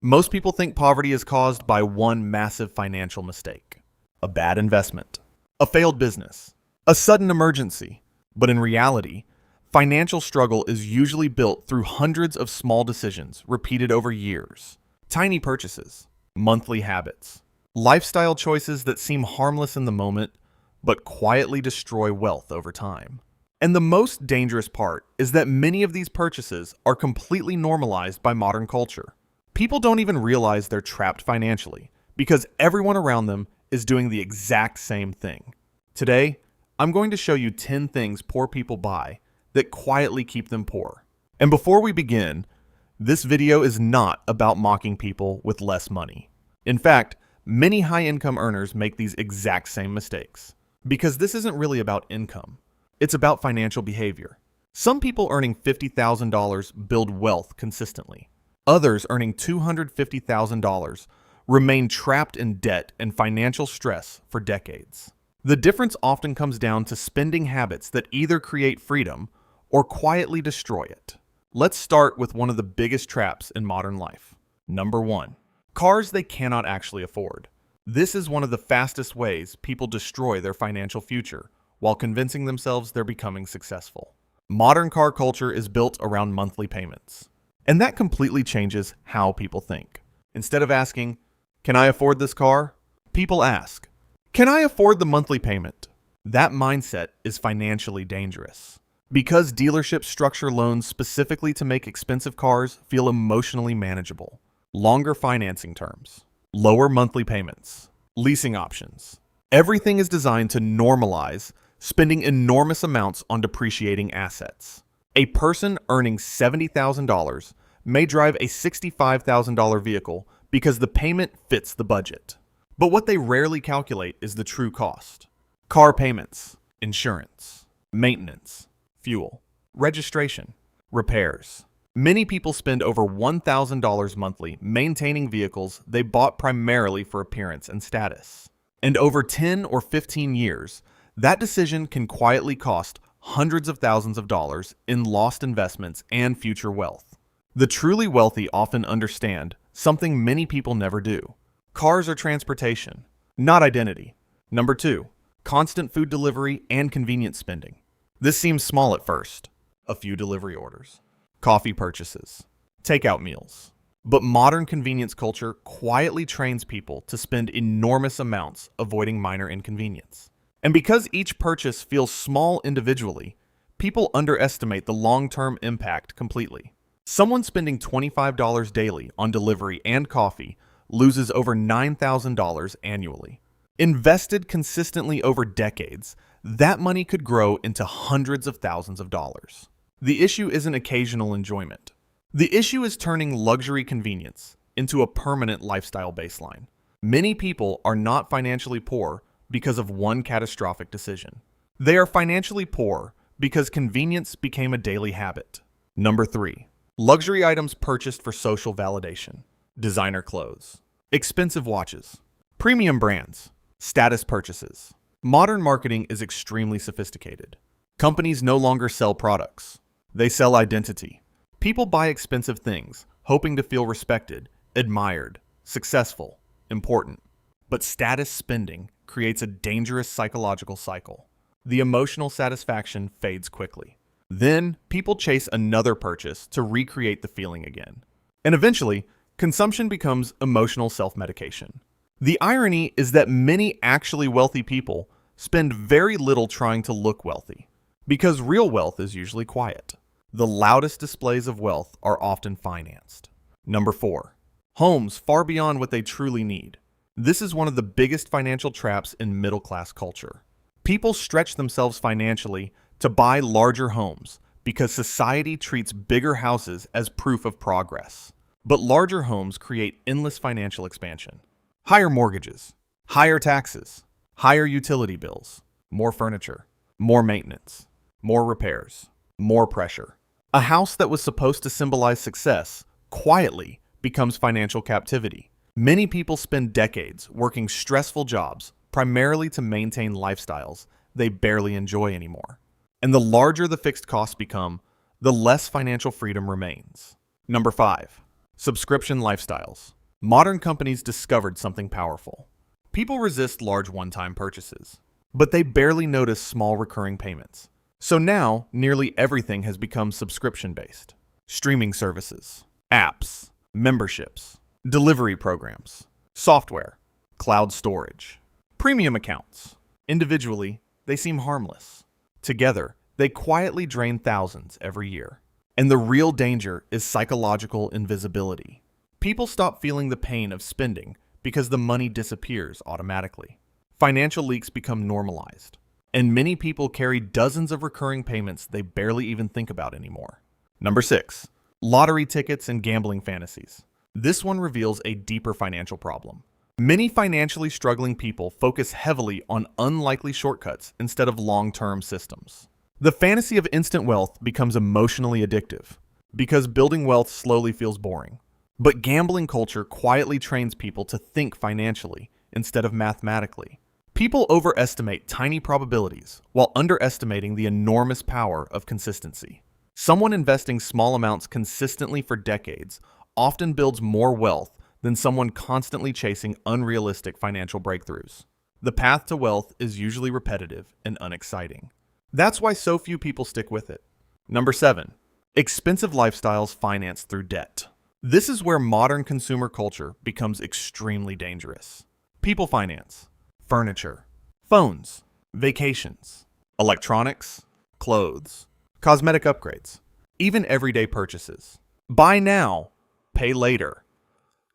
Most people think poverty is caused by one massive financial mistake: a bad investment, a failed business, a sudden emergency. But in reality, financial struggle is usually built through hundreds of small decisions repeated over years. Tiny purchases, monthly habits, lifestyle choices that seem harmless in the moment, but quietly destroy wealth over time. And the most dangerous part is that many of these purchases are completely normalized by modern culture. People don't even realize they're trapped financially because everyone around them is doing the exact same thing. Today, I'm going to show you 10 things poor people buy that quietly keep them poor. And before we begin, this video is not about mocking people with less money. In fact, many high-income earners make these exact same mistakes. Because this isn't really about income. It's about financial behavior. Some people earning $50,000 build wealth consistently. Others earning $250,000 remain trapped in debt and financial stress for decades. The difference often comes down to spending habits that either create freedom or quietly destroy it. Let's start with one of the biggest traps in modern life. Number 1. Cars they cannot actually afford. This is one of the fastest ways people destroy their financial future while convincing themselves they're becoming successful. Modern car culture is built around monthly payments. And that completely changes how people think. Instead of asking, "Can I afford this car?" people ask, "Can I afford the monthly payment?" That mindset is financially dangerous. Because dealerships structure loans specifically to make expensive cars feel emotionally manageable. Longer financing terms, lower monthly payments, leasing options. Everything is designed to normalize spending enormous amounts on depreciating assets. A person earning $70,000 may drive a $65,000 vehicle because the payment fits the budget. But what they rarely calculate is the true cost. Car payments, insurance, maintenance, fuel, registration, repairs. Many people spend over $1,000 monthly maintaining vehicles they bought primarily for appearance and status. And over 10 or 15 years, that decision can quietly cost hundreds of thousands of dollars in lost investments and future wealth. The truly wealthy often understand something many people never do. Cars are transportation, not identity. Number 2, constant food delivery and convenience spending. This seems small at first. A few delivery orders, coffee purchases, takeout meals. But modern convenience culture quietly trains people to spend enormous amounts avoiding minor inconvenience. And because each purchase feels small individually, people underestimate the long-term impact completely. Someone spending $25 daily on delivery and coffee loses over $9,000 annually. Invested consistently over decades, that money could grow into hundreds of thousands of dollars. The issue isn't occasional enjoyment. The issue is turning luxury convenience into a permanent lifestyle baseline. Many people are not financially poor because of one catastrophic decision. They are financially poor because convenience became a daily habit. Number 3, luxury items purchased for social validation. Designer clothes, expensive watches, premium brands, status purchases. Modern marketing is extremely sophisticated. Companies no longer sell products. They sell identity. People buy expensive things, hoping to feel respected, admired, successful, important. But status spending creates a dangerous psychological cycle. The emotional satisfaction fades quickly. Then, people chase another purchase to recreate the feeling again. And eventually, consumption becomes emotional self-medication. The irony is that many actually wealthy people spend very little trying to look wealthy, because real wealth is usually quiet. The loudest displays of wealth are often financed. Number 4, homes far beyond what they truly need. This is one of the biggest financial traps in middle-class culture. People stretch themselves financially to buy larger homes because society treats bigger houses as proof of progress. But larger homes create endless financial expansion. Higher mortgages, higher taxes, higher utility bills, more furniture, more maintenance, more repairs, more pressure. A house that was supposed to symbolize success quietly becomes financial captivity. Many people spend decades working stressful jobs primarily to maintain lifestyles they barely enjoy anymore. And the larger the fixed costs become, the less financial freedom remains. Number 5, Subscription lifestyles. Modern companies discovered something powerful. People resist large one-time purchases, but they barely notice small recurring payments. So now, nearly everything has become subscription-based. Streaming services, apps, memberships, delivery programs, software, cloud storage, premium accounts. Individually, they seem harmless. Together, they quietly drain thousands every year. And the real danger is psychological invisibility. People stop feeling the pain of spending because the money disappears automatically. Financial leaks become normalized, and many people carry dozens of recurring payments they barely even think about anymore. Number 6. Lottery tickets and gambling fantasies. This one reveals a deeper financial problem. Many financially struggling people focus heavily on unlikely shortcuts instead of long-term systems. The fantasy of instant wealth becomes emotionally addictive because building wealth slowly feels boring. But gambling culture quietly trains people to think financially instead of mathematically. People overestimate tiny probabilities while underestimating the enormous power of consistency. Someone investing small amounts consistently for decades often builds more wealth than someone constantly chasing unrealistic financial breakthroughs. The path to wealth is usually repetitive and unexciting. That's why so few people stick with it. Number 7. Expensive lifestyles financed through debt. This is where modern consumer culture becomes extremely dangerous. People finance furniture, phones, vacations, electronics, clothes, cosmetic upgrades, even everyday purchases. Buy now, pay later.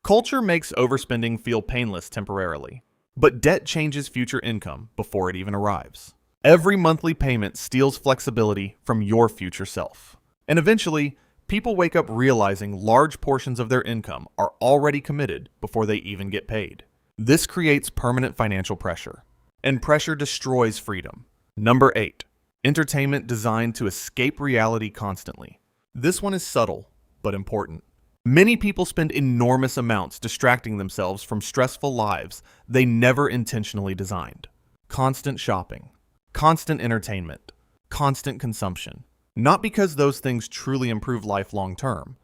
Culture makes overspending feel painless temporarily, but debt changes future income before it even arrives. Every monthly payment steals flexibility from your future self. And eventually, people wake up realizing large portions of their income are already committed before they even get paid. This creates permanent financial pressure, and pressure destroys freedom. Number 8. Entertainment designed to escape reality constantly. This one is subtle, but important. Many people spend enormous amounts distracting themselves from stressful lives they never intentionally designed. Constant shopping, constant entertainment, constant consumption. Not because those things truly improve life long term,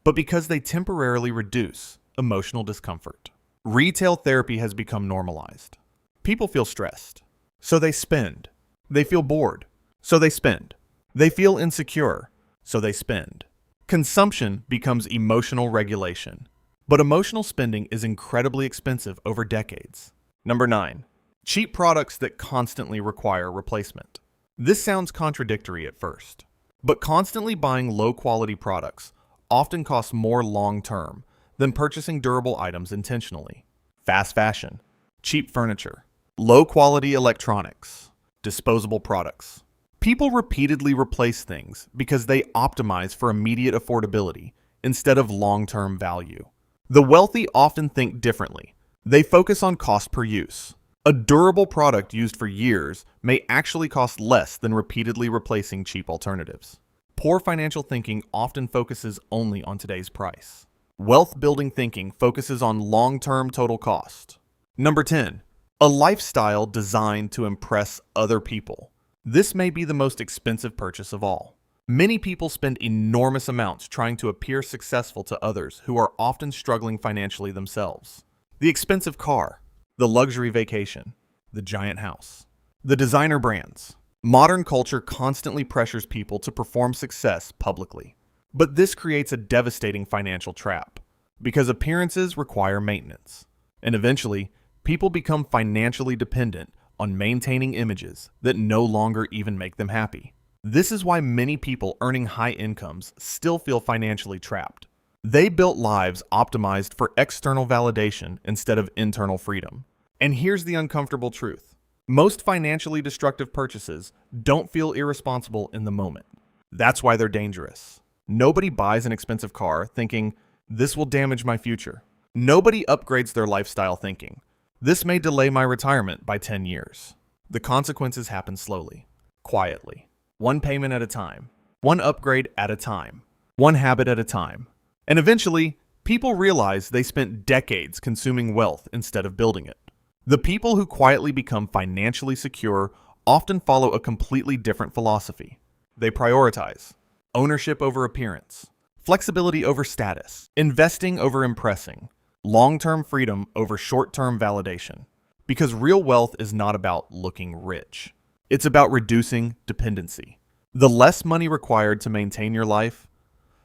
but because they temporarily reduce emotional discomfort. Retail therapy has become normalized. People feel stressed, so they spend. They feel bored, so they spend. They feel insecure, so they spend. Consumption becomes emotional regulation, but emotional spending is incredibly expensive over decades. Number 9. Cheap products that constantly require replacement. This sounds contradictory at first, but constantly buying low-quality products often costs more long-term than purchasing durable items intentionally. Fast fashion, cheap furniture, low-quality electronics, disposable products. People repeatedly replace things because they optimize for immediate affordability instead of long-term value. The wealthy often think differently. They focus on cost per use. A durable product used for years may actually cost less than repeatedly replacing cheap alternatives. Poor financial thinking often focuses only on today's price. Wealth-building thinking focuses on long-term total cost. Number 10. A lifestyle designed to impress other people. This may be the most expensive purchase of all. Many people spend enormous amounts trying to appear successful to others who are often struggling financially themselves. The expensive car, the luxury vacation, the giant house, the designer brands. Modern culture constantly pressures people to perform success publicly. But this creates a devastating financial trap, because appearances require maintenance. And eventually, people become financially dependent on maintaining images that no longer even make them happy. This is why many people earning high incomes still feel financially trapped. They built lives optimized for external validation instead of internal freedom. And here's the uncomfortable truth. Most financially destructive purchases don't feel irresponsible in the moment. That's why they're dangerous. Nobody buys an expensive car thinking, this will damage my future. Nobody upgrades their lifestyle thinking, this may delay my retirement by 10 years. The consequences happen slowly, quietly, one payment at a time, one upgrade at a time, one habit at a time. And eventually, people realize they spent decades consuming wealth instead of building it. The people who quietly become financially secure often follow a completely different philosophy. They prioritize ownership over appearance, flexibility over status, investing over impressing, long-term freedom over short-term validation. Because real wealth is not about looking rich. It's about reducing dependency. The less money required to maintain your life,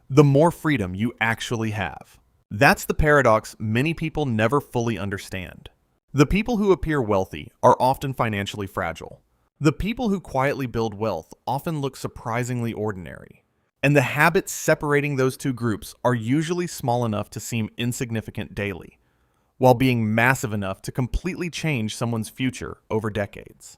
the more freedom you actually have. That's the paradox many people never fully understand. The people who appear wealthy are often financially fragile. The people who quietly build wealth often look surprisingly ordinary. And the habits separating those two groups are usually small enough to seem insignificant daily, while being massive enough to completely change someone's future over decades.